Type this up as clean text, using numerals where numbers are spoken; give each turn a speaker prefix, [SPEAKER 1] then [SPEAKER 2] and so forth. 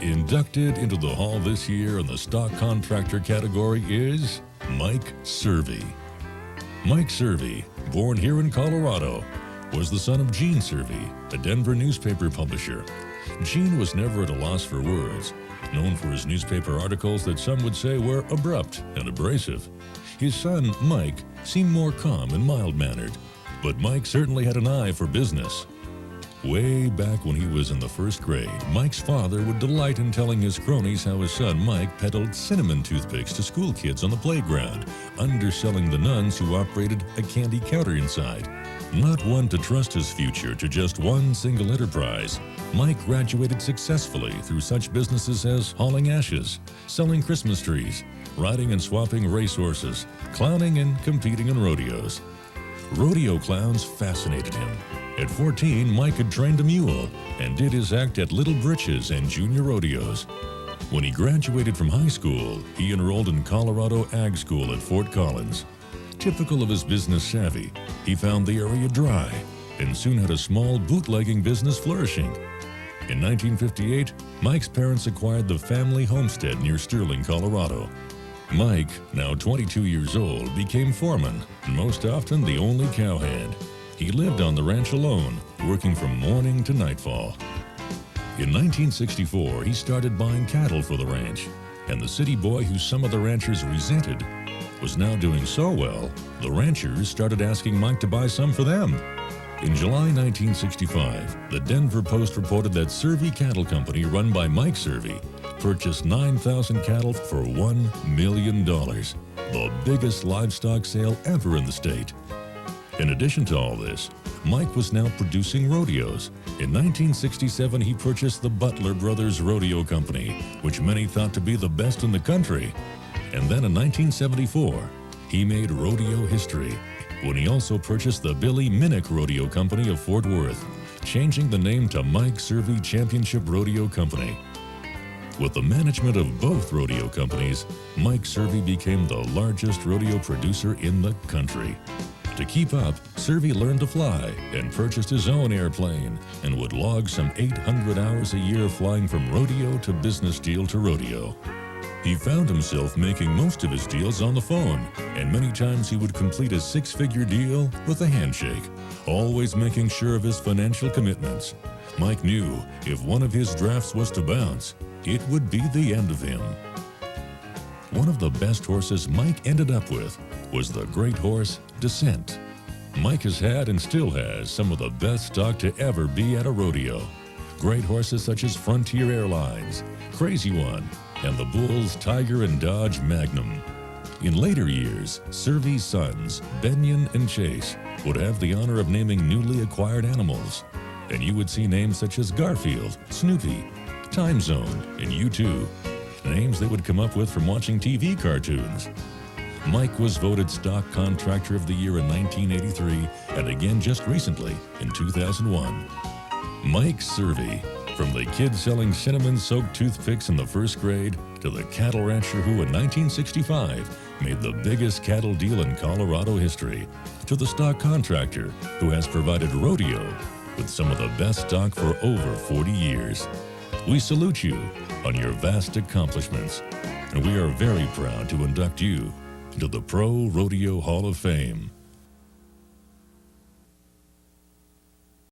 [SPEAKER 1] Inducted into the Hall this year in the stock contractor category is Mike Cervi. Mike Cervi, born here in Colorado, was the son of Gene Cervi, a Denver newspaper publisher. Gene was never at a loss for words, known for his newspaper articles that some would say were abrupt and abrasive. His son, Mike, seemed more calm and mild-mannered, but Mike certainly had an eye for business. Way back when he was in the first grade, Mike's father would delight in telling his cronies how his son Mike peddled cinnamon toothpicks to school kids on the playground, underselling the nuns who operated a candy counter inside. Not one to trust his future to just one single enterprise, Mike graduated successfully through such businesses as hauling ashes, selling Christmas trees, riding and swapping racehorses, clowning and competing in rodeos. Rodeo clowns fascinated him. At 14, Mike had trained a mule and did his act at Little Britches and junior rodeos. When he graduated from high school, he enrolled in Colorado Ag School at Fort Collins. Typical of his business savvy, he found the area dry and soon had a small bootlegging business flourishing. In 1958, Mike's parents acquired the family homestead near Sterling, Colorado. Mike, now 22 years old, became foreman and most often the only cowhand. He lived on the ranch alone, working from morning to nightfall. In 1964, he started buying cattle for the ranch, and the city boy who some of the ranchers resented was now doing so well, the ranchers started asking Mike to buy some for them. In July 1965, the Denver Post reported that Cervi Cattle Company, run by Mike Cervi, purchased 9,000 cattle for $1 million, the biggest livestock sale ever in the state. In addition to all this, Mike was now producing rodeos. In 1967, he purchased the Butler Brothers Rodeo Company, which many thought to be the best in the country. And then in 1974, he made rodeo history when he also purchased the Billy Minnick Rodeo Company of Fort Worth, changing the name to Mike Cervi Championship Rodeo Company. With the management of both rodeo companies, Mike Cervi became the largest rodeo producer in the country. To keep up, Cervi learned to fly and purchased his own airplane and would log some 800 hours a year flying from rodeo to business deal to rodeo. He found himself making most of his deals on the phone, and many times he would complete a six-figure deal with a handshake, always making sure of his financial commitments. Mike knew if one of his drafts was to bounce, it would be the end of him. One of the best horses Mike ended up with was the great horse Descent. Mike has had and still has some of the best stock to ever be at a rodeo. Great horses such as Frontier Airlines, Crazy One, and the Bulls Tiger and Dodge Magnum. In later years, Cervi's sons, Benyon and Chase, would have the honor of naming newly acquired animals, and you would see names such as Garfield, Snoopy, Time Zone, and U2, names they would come up with from watching TV cartoons. Mike was voted Stock Contractor of the Year in 1983 and again just recently in 2001. Mike Cervi, from the kid selling cinnamon-soaked toothpicks in the first grade to the cattle rancher who in 1965 made the biggest cattle deal in Colorado history, to the stock contractor who has provided rodeo with some of the best stock for over 40 years. We salute you on your vast accomplishments, and we are very proud to induct you into the ProRodeo Hall of Fame.